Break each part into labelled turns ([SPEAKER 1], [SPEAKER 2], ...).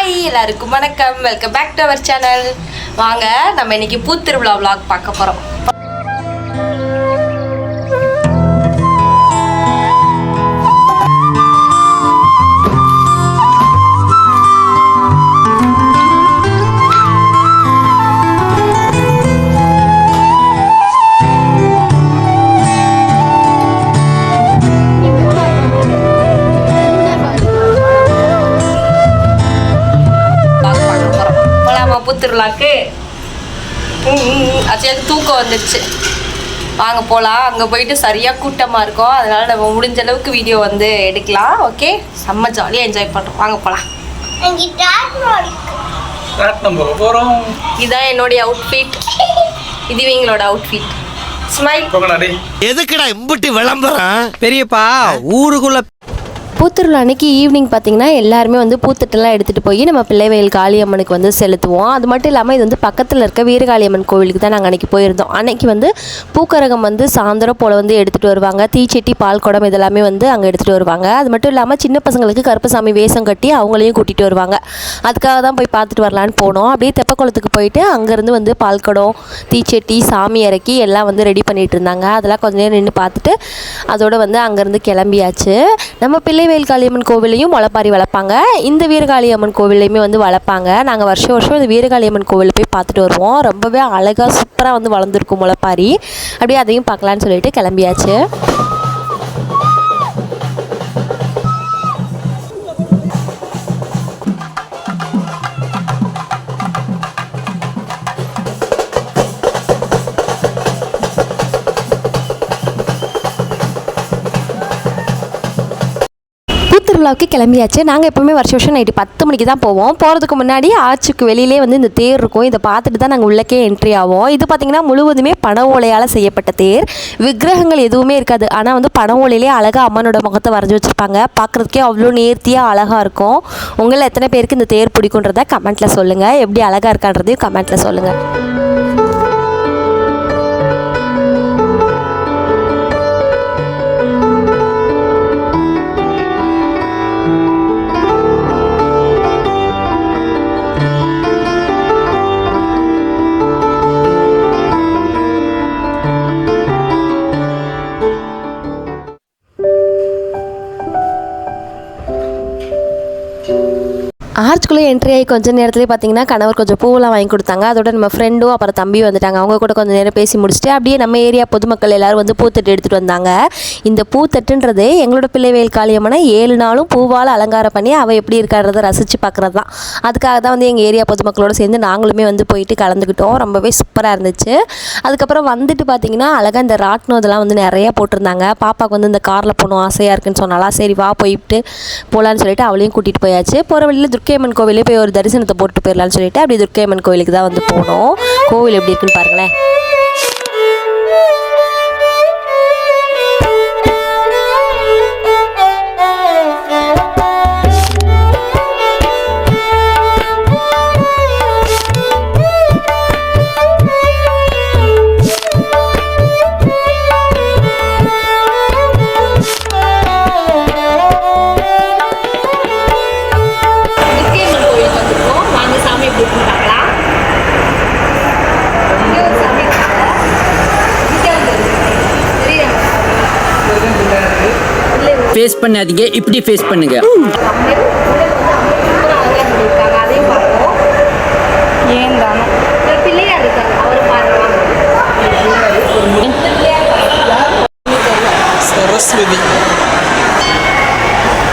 [SPEAKER 1] Hi எல்லாருக்கும் வணக்கம், welcome back to our channel. வாங்க நம்ம இன்னைக்கு பூத்திருவிழா vlog பார்க்க போகிறோம். பூத்திருவிழாக்கு அச்சையாக்கு தூக்கம் வந்துடுச்சு. வாங்க போகலாம். அங்கே போயிட்டு சரியாக கூட்டமாக இருக்கும், அதனால் நம்ம முடிஞ்ச அளவுக்கு வீடியோ வந்து எடுக்கலாம். ஓகே, செம்ம ஜாலியாக என்ஜாய் பண்ணுறோம். வாங்க போகலாம். இதுதான் என்னுடைய அவுட்ஃபிட், இது இவங்களோட அவுட்ஃபிட். ஸ்மைல்.
[SPEAKER 2] எதுக்குடா இம்புட்டி விளம்பரம்
[SPEAKER 3] பெரியப்பா ஊருக்குள்ள.
[SPEAKER 4] பூத்திருவிழா அன்றைக்கி ஈவினிங் பார்த்திங்கன்னா எல்லாருமே வந்து பூத்தட்டெல்லாம் எடுத்துகிட்டு போய் நம்ம பிள்ளைவயல் காளியம்மனுக்கு வந்து செலுத்துவோம். அது மட்டும் இல்லாமல் இது வந்து பக்கத்தில் இருக்க வீரகாளியம்மன் கோவிலுக்கு தான் நாங்கள் அன்றைக்கி போயிருந்தோம். அன்றைக்கி வந்து பூக்கரகம் வந்து சாயந்தரம் போல் வந்து எடுத்துகிட்டு வருவாங்க. தீச்சட்டி, பால் குடம் இதெல்லாமே வந்து அங்கே எடுத்துகிட்டு வருவாங்க. அது மட்டும் இல்லாமல் சின்ன பசங்களுக்கு கருப்பசாமி வேஷம் கட்டி அவங்களையும் கூட்டிகிட்டு வருவாங்க. அதுக்காக தான் போய் பார்த்துட்டு வரலான்னு போனோம். அப்படியே தெப்பக்குளத்துக்கு போயிட்டு அங்கேருந்து வந்து பால் குடம், தீச்சட்டி, சாமி இறக்கி எல்லாம் வந்து ரெடி பண்ணிகிட்டு இருந்தாங்க. அதெல்லாம் கொஞ்சம் நேரம் நின்று பார்த்துட்டு அதோடு வந்து அங்கேருந்து கிளம்பியாச்சு. நம்ம பிள்ளைவேல் காளியம்மன் கோவிலையும் முளைப்பாரி வளர்ப்பாங்க, இந்த வீரகாளியம்மன் கோவிலையுமே வந்து வளர்ப்பாங்க. நாங்கள் வருஷம் வருஷம் இந்த வீரகாளியம்மன் கோவிலில் போய் பார்த்துட்டு வருவோம். ரொம்பவே அழகாக சூப்பராக வந்து வளர்ந்துருக்கும் முளைப்பாரி. அப்படியே அதையும் பார்க்கலான்னு சொல்லிட்டு கிளம்பியாச்சு. திருவிழாவுக்கு கிளம்பியாச்சு. நாங்கள் எப்போவுமே வருஷம் வருஷம் நைட்டு 10 மணிக்கு தான் போவோம். போகிறதுக்கு முன்னாடி ஆச்சுக்கு வெளியிலே வந்து இந்த தேர் இருக்கும். இதை பார்த்துட்டு தான் நாங்கள் உள்ளக்கே என்ட்ரி ஆவோம். இது பார்த்திங்கன்னா முழுவதுமே பனை ஓலையால் செய்யப்பட்ட தேர். விக்கிரகங்கள் எதுவுமே இருக்காது, ஆனால் வந்து பனை ஓலையிலே அழகாக அம்மனோட முகத்தை வரைஞ்சி வச்சுருப்பாங்க. பார்க்குறதுக்கே அவ்வளோ நேர்த்தியாக அழகாக இருக்கும். உங்களில் எத்தனை பேருக்கு இந்த தேர் பிடிக்குன்றதை கமெண்ட்டில் சொல்லுங்கள். எப்படி அழகாக இருக்கான்றதையும் கமெண்ட்டில் சொல்லுங்கள். ஆர்ச்சுக்குள்ளே என்ட்ரி ஆகி கொஞ்சம் நேரத்துலேயே பார்த்தீங்கன்னா கணவர் கொஞ்சம் பூவெல்லாம் வாங்கி கொடுத்தாங்க. அதோட நம்ம ஃப்ரெண்டும் அப்புறம் தம்பி வந்துட்டாங்க. அவங்க கூட கொஞ்சம் நேரம் பேசி முடிச்சுட்டு அப்படியே நம்ம ஏரியா பொதுமக்கள் எல்லோரும் வந்து பூத்தட்டு எடுத்துகிட்டு வந்தாங்க. இந்த பூத்தட்டுன்றது எங்களோட பிள்ளைவேல் காளியம்மனை 7 நாளும் பூவால் அலங்காரம் பண்ணி அவள் எப்படி இருக்கான்றதை ரசித்து பார்க்குறது தான். அதுக்காக தான் வந்து எங்கள் ஏரியா பொதுமக்களோடு சேர்ந்து நாங்களுமே வந்து போயிட்டு கலந்துக்கிட்டோம். ரொம்பவே சூப்பராக இருந்துச்சு. அதுக்கப்புறம் வந்துட்டு பார்த்திங்கன்னா அழகாக இந்த ராட்னம் இதெல்லாம் வந்து நிறையா போட்டிருந்தாங்க. பாப்பாவுக்கு வந்து இந்த காரில் போகணும் ஆசையாக இருக்குன்னு சொன்னாலா, சரி வா போயிட்டு போகலான்னு சொல்லிட்டு அவளையும் கூட்டிகிட்டு போயாச்சு. போகிற வழியில் துர்க்கையம்மன் கோவிலே போய் ஒரு தரிசனத்தை போட்டு போயிடலான்னு சொல்லிட்டு அப்படி துர்க்கையம்மன் கோவிலுக்கு தான் வந்து போனோம். கோவில் எப்படி இருக்குன்னு பாருங்களேன்.
[SPEAKER 3] ஃபேஸ் பண்ணாதீங்க, இப்படி ஃபேஸ் பண்ணுங்க.
[SPEAKER 1] சரஸ்வதி.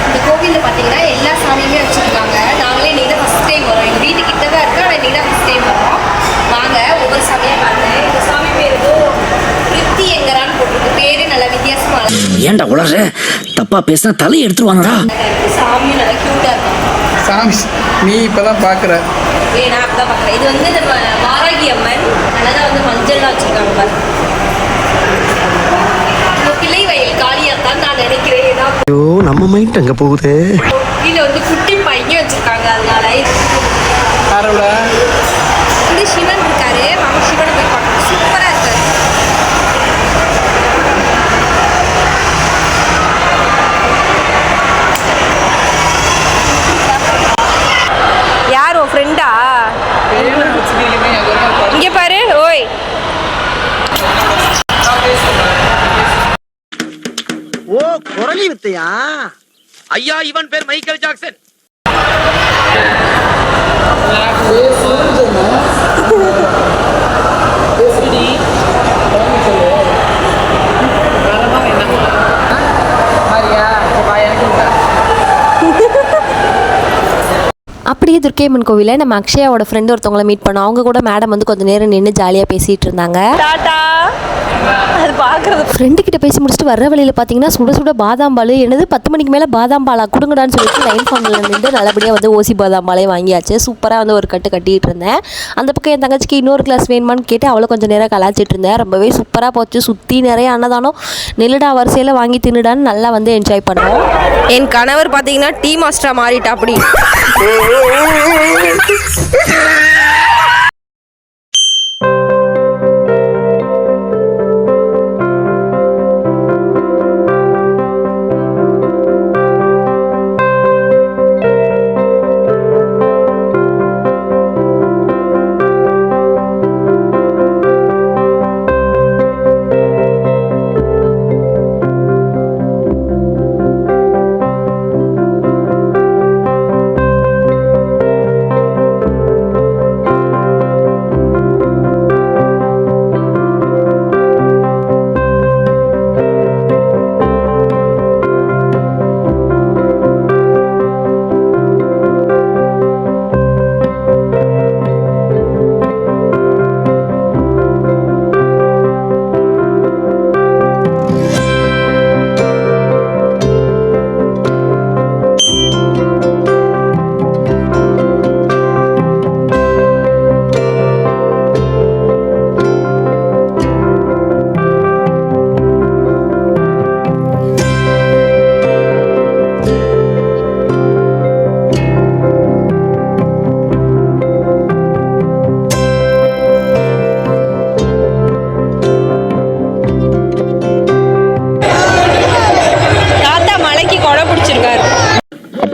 [SPEAKER 1] இந்த கோவிலில் பார்த்தீங்கன்னா எல்லா சாமியுமே வச்சுருக்காங்க. நாங்களே இன்னைக்கு தான் ஃபஸ்ட் டைம் வரோம். எங்கள் வீட்டு கிட்ட தான் இருக்கு, ஆனால் இன்னைக்கு தான் ஃபஸ்ட் டைம் வரோம். வாங்க ஒவ்வொரு சாமியாக பார்த்தேன். இந்த சாமி பேர் ஏதோ பிரித்தி எங்கரான்னு போட்டிருக்கு. பேரே நல்லா வித்தியாசமாக.
[SPEAKER 3] ஏன்டா உளற? தப்பா பேசினா தலை எடுத்துருவாங்கடா.
[SPEAKER 1] சாமி நல்லா கியூட்டா இருக்கும்.
[SPEAKER 5] சாமி நீ இப்பதான் பாக்குற?
[SPEAKER 1] நான் அப்பதான் பாக்குறேன். இது வந்து நம்ம வாராகி அம்மன். அழகா வந்து மஞ்சள்லாம் வச்சிருக்காங்க பாரு. பிள்ளைவயல் காளியாத்தான் நான் நினைக்கிறேன்.
[SPEAKER 2] ஐயோ நம்ம மைண்ட் அங்க போகுது.
[SPEAKER 1] கீழே வந்து குட்டி பையன் வச்சிருக்காங்க. அதனால இது சிவன் இருக்காரு. வாங்க சிவனை போய் பார்க்கலாம். சூப்பரா இருக்காரு.
[SPEAKER 2] வித்தையா?
[SPEAKER 6] ஐயா இவன் பேர் மைக்கேல் ஜாக்சன்.
[SPEAKER 4] அப்படியே துர்க்கையம்மன் கோவிலில் நம்ம அக்ஷயாவோட ஃப்ரெண்டு ஒருத்தவங்களை மீட் பண்ணோம். அவங்க கூட மேடம் வந்து கொஞ்சம் நேரம் நின்று ஜாலியாக பேசிகிட்டு இருந்தாங்க.
[SPEAKER 1] டாடா. அது பார்க்குறது
[SPEAKER 4] ஃப்ரெண்டு கிட்ட பேசி முடிச்சுட்டு வர வழியில் பார்த்தீங்கன்னா சுட சுட பாதாம் பால், என்னது 10 மணிக்கு மேலே பாதாம் பாலா கொடுங்கடான்னு சொல்லிட்டு லைன் ஃபார்மில் நின்று நல்லபடியாக வந்து ஓசி பாதாம் பாலே வாங்கியாச்சு. சூப்பராக வந்து ஒரு கட்டிகிட்டு இருந்தேன். அந்த பக்கம் என் தங்கச்சிக்கு இன்னொரு கிளாஸ் வேணுமான்னு கேட்டு அவளை கொஞ்சம் நேரம் கலாச்சிட்டு இருந்தேன். ரொம்பவே சூப்பராக போச்சு. சுற்றி நிறைய அன்னதானம், நில்லுடா வரிசையில் வாங்கி தின்னுடான்னு நல்லா வந்து என்ஜாய் பண்ணோம்.
[SPEAKER 1] என் கணவர் பார்த்தீங்கன்னா டீ மாஸ்டராக மாறிட்டா அப்படி.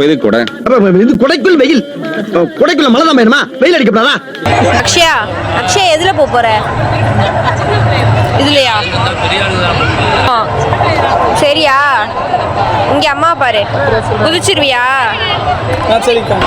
[SPEAKER 7] இது கூட
[SPEAKER 2] இது கொடைக்குள் வெயில், கொடைக்குள்ள மழை தான் வேணுமா? வெயில் அடிக்கப்படாதா?
[SPEAKER 1] அக்ஷயா, அக்ஷயா எதுல போற? இதுலயா? சரியா? இங்க அம்மா பாரு, குதிச்சிருவியா?
[SPEAKER 5] சரிக்கா.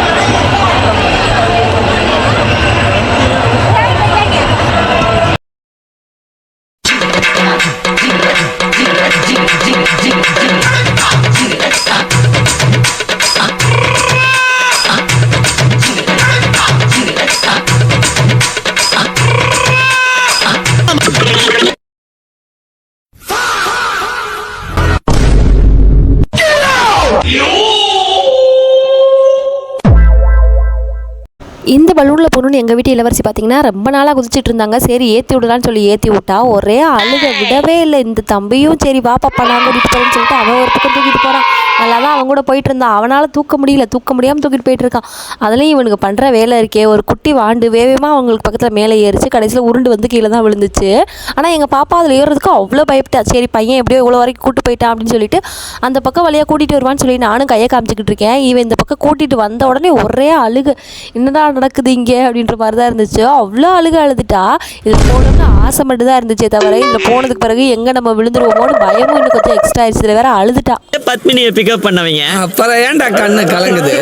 [SPEAKER 4] இந்த பலூனில் போகணுன்னு எங்கள் வீட்டு இளவரசி பார்த்தீங்கன்னா ரொம்ப நாளாக குதிச்சிட்டு இருந்தாங்க. சரி ஏற்றி விடலான்னு சொல்லி ஏற்றி விட்டா ஒரே அழுக விடவே இல்லை. இந்த தம்பியும் சரி வா பாப்பா நான் கூட்டிகிட்டு போகிறேன்னு சொல்லிட்டு அவன் ஒரு பக்கம் தூக்கிட்டு போகிறான். நல்லா தான் அவன் கூட போயிட்டு இருந்தான். அவனால் தூக்க முடியாமல் தூக்கிட்டு போயிட்டு இருக்கான். அதுலேயும் இவனுக்கு பண்ணுற வேலை இருக்கே, ஒரு குட்டி வாண்டு வேகமாக அவங்களுக்கு பக்கத்தில் மேலே ஏறிச்சு. கடைசியில் உருண்டு வந்து கீழே தான் விழுந்துச்சு. ஆனால் எங்கள் பாப்பா அதில் ஏறுறதுக்கு அவ்வளோ பயப்பட்டா. சரி பையன் எப்படியோ இவ்வளோ வரைக்கும் கூட்டு போயிட்டான் அப்படின்னு சொல்லிட்டு அந்த பக்கம் வழியாக கூட்டிகிட்டு வருவான்னு சொல்லி நானும் கையை காமிச்சிக்கிட்டு இருக்கேன். இவன் இந்த பக்கம் கூட்டிகிட்டு வந்த உடனே ஒரே அழுகு. என்னடா நடக்குது இங்கே அப்படின்ற மாதிரி தான் இருந்துச்சு. அவ்வளோ அழுதுட்டா. இதில் போகணும்னு ஆசை மட்டும் தான் இருந்துச்சே தவிர இதில் போனதுக்கு பிறகு எங்கே நம்ம விழுந்துருவோமோன்னு பயமும் இன்னும் கொஞ்சம் எக்ஸ்ட்ரா ஆயிடுச்சு. இதில் வேற அழுதுட்டா.
[SPEAKER 3] பத்மினியை பிக்கப் பண்ணவங்க
[SPEAKER 5] அப்புறம் ஏன்டா கண்ணு கலங்குது?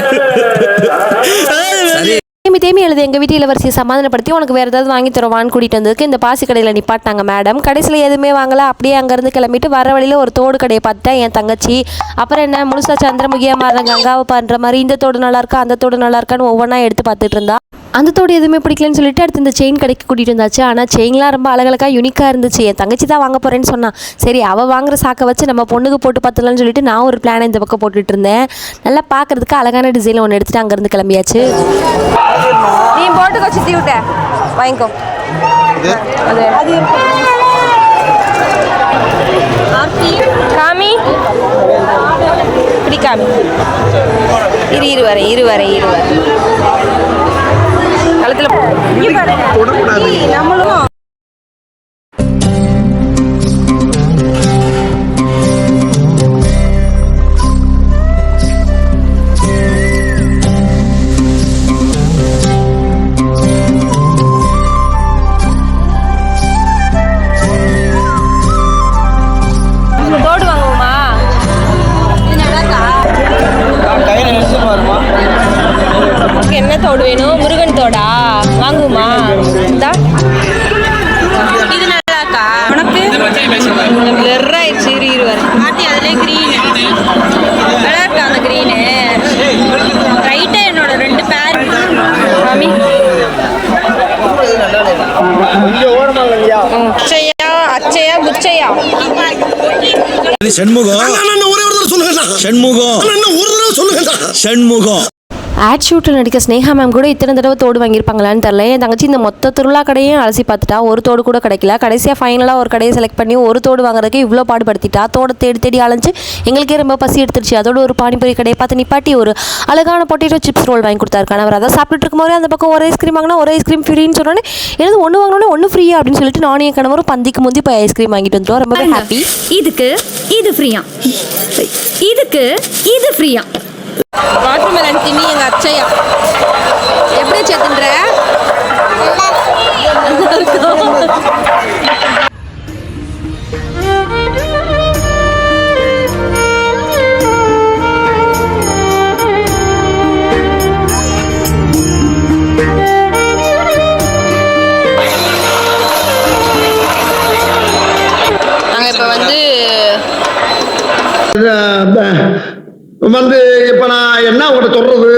[SPEAKER 4] தேமி எழுது எங்கள் வீட்டு இளவரசியை சமாதானப்படுத்தி உனக்கு வேறு ஏதாவது வாங்கி தருவான்னு கூட்டிகிட்டு வந்ததுக்கு இந்த பாசி கடையில் நிப்பாட்டாங்க மேடம். கடைசியில் எதுவுமே வாங்கலை. அப்படியே அங்கேருந்து கிளம்பிட்டு வர வழியில் ஒரு தோடு கடையை பார்த்துட்டேன் என் தங்கச்சி. அப்புறம் என்ன முழுசா சந்திரமுகியாக மாறுற கங்காவை பண்ணுற மாதிரி இந்த தோடு நல்லா இருக்கா அந்த தோடு நல்லா இருக்கான்னு ஒவ்வொன்றா எடுத்து பார்த்துட்டு இருந்தா. அந்த தோடு எதுவுமே பிடிக்கலன்னு சொல்லிட்டு அடுத்து இந்த செயின் கடைக்கு கூட்டிகிட்டு இருந்தாச்சு. ஆனால் செயின்லாம் ரொம்ப அழகழகாக யூனிக்காக இருந்துச்சு. என் தங்கச்சி தான் வாங்க போகிறேன்னு சொன்னான். சரி அவள் வாங்குற சாக்கை வச்சு நம்ம பொண்ணுக்கு போட்டு பார்த்துலான்னு சொல்லிட்டு நான் ஒரு பிளானை இந்த பக்கம் போட்டுட்டு இருந்தேன். நல்லா பார்க்குறதுக்கு அழகான டிசைன் ஒன்று எடுத்துகிட்டு அங்கேருந்து கிளம்பியாச்சு.
[SPEAKER 1] நீ போட்டுக்கோ சுத்தி விட்ட வாங்கிக்கோ. காமி இப்படி காமி. இரு வரேன் கழுத்துல நம்மளும் தோடு வாங்குவோமா? உனக்கு என்ன தோடு வேணும்? முருகன் தோடா வாங்குமா? இந்தா இது நல்லாக்கா உனக்கு பிளர் ஆயிடுச்சு. இருவர் மாட்டி அதுலேயே க்ரீனு நல்லா இருக்கா அந்த க்ரீனு. ரைட்டாக என்னோட 2 பேர் மாமி அச்சையா குச்சையா
[SPEAKER 3] சண்முகம் சண்முகம்
[SPEAKER 4] ஆட் ஷூட்டில் நடிக்க ஸ்னேகா மேம் கூட இத்தனை தடவை தோடு வாங்கியிருப்பாங்களான்னு தெரில. என் தங்கச்சி இந்த மொத்த திருவிழா கடையும் அலசி பார்த்துட்டா, ஒரு தோடு கூட கிடைக்கல. கடைசியாக ஃபைனலாக ஒரு கடையை செலக்ட் பண்ணி ஒரு தோடு வாங்குறதுக்கு இவ்வளோ பாடுபடுத்திட்டா. தோடை தேடி தேடி அலைஞ்சு எங்களுக்கே ரொம்ப பசி எடுத்துருச்சு. அதோட ஒரு பானிபூரி கடையை பார்த்து நிப்பாட்டி ஒரு அழகான பொட்டேட்டோ சிப்ஸ் ரோல் வாங்கி கொடுத்தாருக்கான. அவர் அதை சாப்பிட்டுட்டு இருக்கும்போது அந்த பக்கம் ஒரு ஐஸ்கிரீம் வாங்கினா ஒரு ஐஸ்கிரீம் ஃப்ரீன்னு சொன்னோன்னே எனது ஒன்று வாங்கினோன்னே ஒன்று ஃப்ரீயா அப்படின்னு சொல்லிட்டு நானும் என் கணவரும் பந்திக்கு முந்தி போய் ஐஸ்கிரீம் வாங்கிட்டு வந்துட்டோம். ரொம்பவே ஹாப்பி.
[SPEAKER 7] இதுக்கு இது ஃப்ரீயா, இதுக்கு இது ஃப்ரீயா.
[SPEAKER 1] வாட்டர்மெலன் திணி எங்கள் அச்சையா எப்படி சேர்த்துன்ற நாங்கள் இப்போ
[SPEAKER 2] வந்து இப்ப நான் என்ன உங்கள்கிட்ட சொல்றது?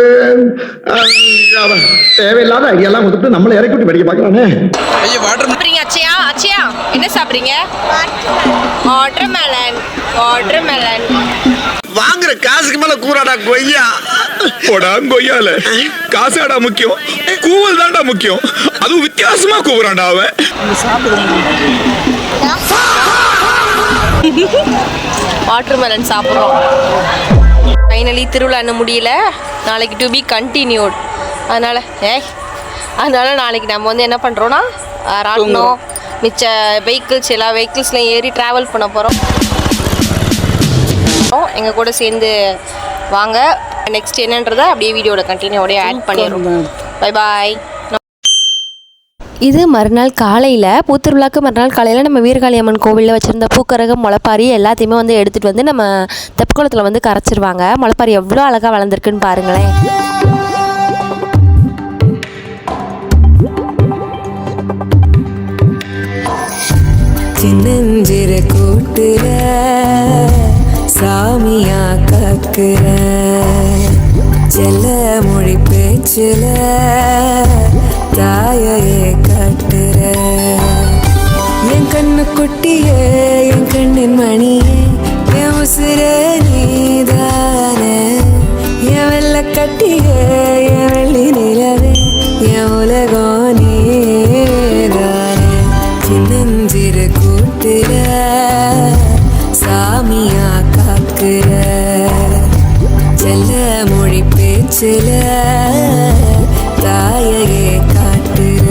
[SPEAKER 2] தேவையில்லாத ஐடியாலாம் கொடுத்துட்டு நம்மளை இறக்கி விட்டு படிக்க பார்க்கலானே.
[SPEAKER 1] சாப்பிட்றீங்க அச்சையா? அச்சையா என்ன சாப்பிட்றீங்க? வாட்டர்மெலன். வாட்டர்மெலன்
[SPEAKER 6] வாங்குற காசுக்கு மேல கூறாடா கொய்யா. போடா கொய்யால காசாடா முக்கியம், கூவல் தான்டா முக்கியம். அதுவும் வித்தியாசமா கூவுறான்டா அவன்.
[SPEAKER 1] வாட்டர்மெலன் சாப்பிட்றோம். ஃபைனலி திருவிழா இன்னும் முடியல. நாளைக்கு டு பி கண்டினியூட். அதனால நாளைக்கு நம்ம வந்து என்ன பண்ணுறோன்னா ராட்டினம் மிச்ச வெஹிக்கிள்ஸ் எல்லா வெஹிக்கிள்ஸ்லையும் ஏறி ட்ராவல் பண்ண போகிறோம். எங்கள் கூட சேர்ந்து வாங்க. நெக்ஸ்ட் என்னன்றதை அப்படியே வீடியோட கண்டினியூவோடய ஆட் பண்ணிடுறோம். Bye bye.
[SPEAKER 4] இது மறுநாள் காலையில் பூத்திருவிழாக்கு மறுநாள் காலையில் நம்ம வீரகாளியம்மன் கோவிலில் வச்சுருந்த பூக்கரகம் முளைப்பாரி எல்லாத்தையுமே வந்து எடுத்துகிட்டு வந்து நம்ம தெப்பக்குளத்தில் வந்து கரைச்சிருவாங்க. முளைப்பாரி எவ்வளோ அழகாக வளர்ந்துருக்குன்னு பாருங்களேன்.
[SPEAKER 8] சின்னஞ்சிறு கூட்டுல சாமியா கக்குற செல்ல மொழி பேச்சுல தாயையே கட்டுற என் கண்ணு குட்டியே என் கண்ணின் மணியே என் உசுர நீதானே என் வெள்ள கட்டியே என் வெள்ளி நிலவே என் உலகம் நீதானே சின்னஞ்சிறு கூட்டுற சாமியா காக்குற செல்ல மொழி பேச்சுல தாயையே காட்டுற.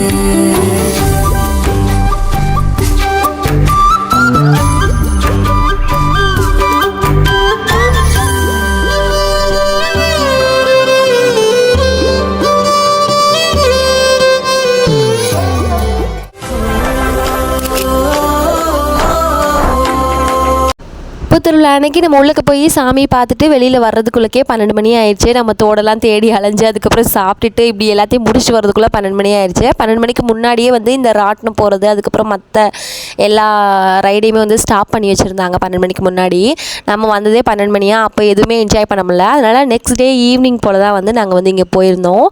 [SPEAKER 4] திருவிழா அன்னைக்கு நம்ம உள்ளுக்கு போய் சாமி பார்த்துட்டு வெளியில் வர்றதுக்குள்ளக்கே 12 மணி ஆயிடுச்சு. நம்ம தோடெல்லாம் தேடி அலைஞ்சு அதுக்கப்புறம் சாப்பிட்டுட்டு இப்படி எல்லாத்தையும் முடிச்சு வரதுக்குள்ளே 12 மணி ஆயிடுச்சு. 12 மணிக்கு முன்னாடியே வந்து இந்த ராட்டினம் போகிறது அதுக்கப்புறம் மற்ற எல்லா ரைடையுமே வந்து ஸ்டாப் பண்ணி வச்சுருந்தாங்க 12 மணிக்கு முன்னாடி. நம்ம வந்ததே 12 மணியா, அப்போ எதுவுமே என்ஜாய் பண்ண முடியல. அதனால் நெக்ஸ்ட் டே ஈவினிங் போல் தான் வந்து நாங்கள் வந்து இங்கே போயிருந்தோம்.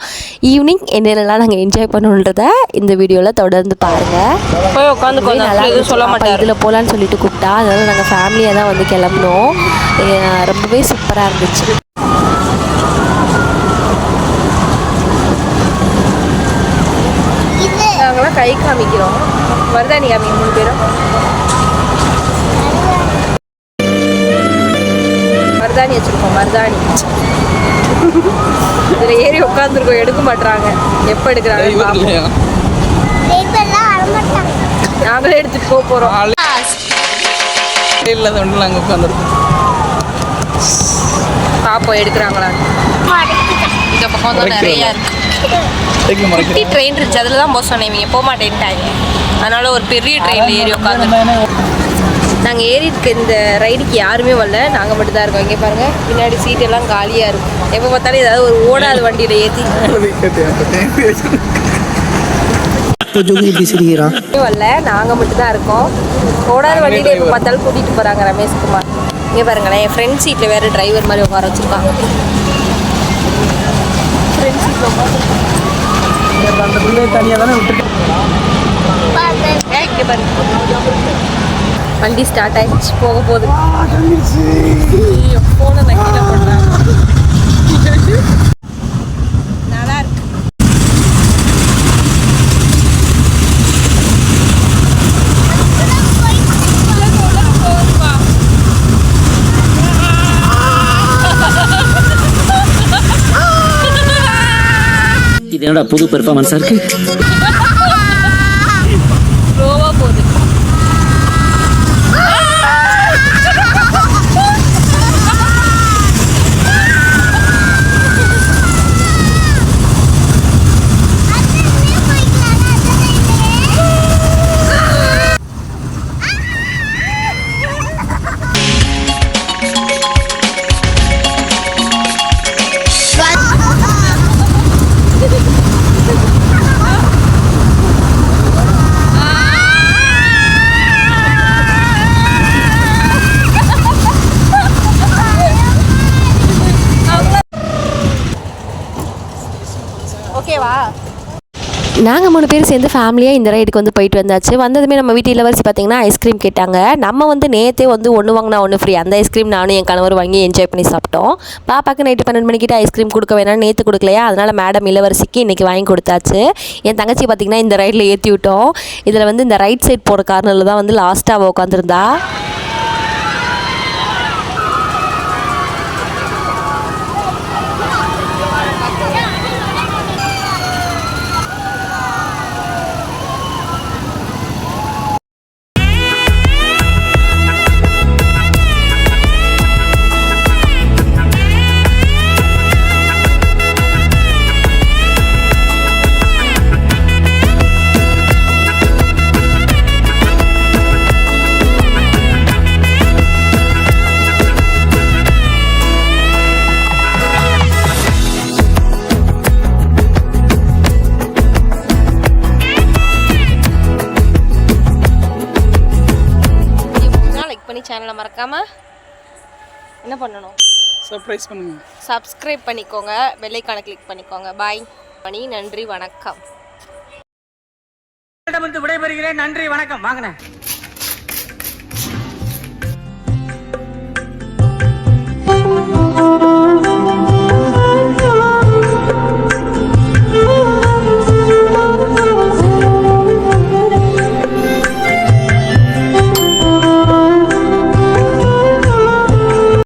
[SPEAKER 4] ஈவினிங் என்னென்னலாம் நாங்கள் என்ஜாய் பண்ணணுன்றதை இந்த வீடியோவில் தொடர்ந்து பாருங்கள்.
[SPEAKER 1] போய் உட்காந்து
[SPEAKER 4] நல்லா
[SPEAKER 1] சொல்ல மாட்டேன்.
[SPEAKER 4] இதில் போகலான்னு சொல்லிட்டு கூப்பிட்டா, அதனால் நாங்கள் ஃபேமிலியாக தான் வந்து கிளம்பினோம். ரொம்பவே சூப்பராக இருந்துச்சு.
[SPEAKER 1] நாங்களாம் கை காமிக்கிறோம். மருதாணி காமிக்க 3 பேரும். மருதாணி வச்சுருக்கோம். மருதாணி இதில் ஏறி உட்காந்துருக்கோம். எடுக்க மாட்டுறாங்க. எப்போ எடுக்கிறாங்க நாங்களே எடுத்துகிட்டு போக போகிறோம்.
[SPEAKER 5] இல்லாத ஒன்றில் அங்கே உட்காந்துருக்கோம்.
[SPEAKER 1] பாப்போம் எடுக்கிறாங்களா. இந்த பக்கம் தான் நிறையா இருக்கு. குட்டி ட்ரெயின் இருந்துச்சு, அதில் தான் போக சொன்னேன். இவங்க போக மாட்டேன்ட்டாங்க. அதனால ஒரு பெரிய ட்ரெயினில் ஏறி உட்காந்து
[SPEAKER 4] நாங்கள் ஏறிட்டு இந்த ரைடுக்கு யாருமே வரல, நாங்கள் மட்டும் தான் இருக்கோம். இங்கே பாருங்கள், பின்னாடி சீட் எல்லாம் காலியாக இருக்கும். எப்போ பார்த்தாலும் ஏதாவது ஒரு ஓடாத வண்டியில் ஏற்றி வரல, நாங்கள் மட்டும் தான் இருக்கோம். ஓடாத வண்டியில் எப்போ பார்த்தாலும் கூட்டிகிட்டு போகிறாங்க ரமேஷ்குமார். இங்கே பாருங்களேன், என் ஃப்ரெண்ட் சீட்டில் வேறு டிரைவர் மாதிரி உட்கார வச்சுருக்காங்க. ஃப்ரெண்ட் சீட்டில்
[SPEAKER 5] அந்த பிள்ளை தனியாக தானே விட்டுட்டு
[SPEAKER 4] இங்கே பாருங்க, வண்டி ஸ்டார்ட் ஆயிடுச்சு, போக போகுது. போன நான் கீழே போடுறேன். நல்லா இருக்கு.
[SPEAKER 2] இது என்னடா புது பெர்ஃபார்மன்ஸா இருக்கு?
[SPEAKER 4] ஸ்லோவா போகுது. ஓகேவா? நாங்கள் 3 பேர் சேர்ந்து ஃபேமிலியாக இந்த ரைடுக்கு வந்து போயிட்டு வந்தாச்சு. வந்ததுமே நம்ம வீட்டு இளவரசி பார்த்திங்கன்னா ஐஸ்கிரீம் கேட்டாங்க. நம்ம வந்து நேற்றே வந்து ஒன்று வாங்கினா ஒன்று ஃப்ரீ, அந்த ஐஸ்கிரீம் நானும் என் கணவர் வாங்கி என்ஜாய் பண்ணி சாப்பிட்டோம். பாப்பாக்கு நைட்டு 12 மணிக்கிட்ட ஐஸ்கிரீம் கொடுக்க வேணாம், நேற்று கொடுக்கலையா, அதனால் மேடம் இளவரசிக்கு இன்றைக்கி வாங்கி கொடுத்தாச்சு. என் தங்கச்சி பார்த்திங்கன்னா இந்த ரைடில் ஏற்றி விட்டோம். இதில் வந்து இந்த ரைட் சைட் போகிற கார்னரில் தான் வந்து லாஸ்ட்டாக அவள் உட்காந்துருந்தா. சேனலை மறக்காம என்ன பண்ணணும்?
[SPEAKER 5] சர்ப்ரைஸ் பண்ணுங்க,
[SPEAKER 4] சப்ஸ்கிரைப் பண்ணிக்கோங்க, பெல் ஐகானை கிளிக் பண்ணிக்கோங்க. பாய் மணி, நன்றி, வணக்கம்.
[SPEAKER 2] விடைபெறுகிறேன். நன்றி, வணக்கம். வாங்கினேன்.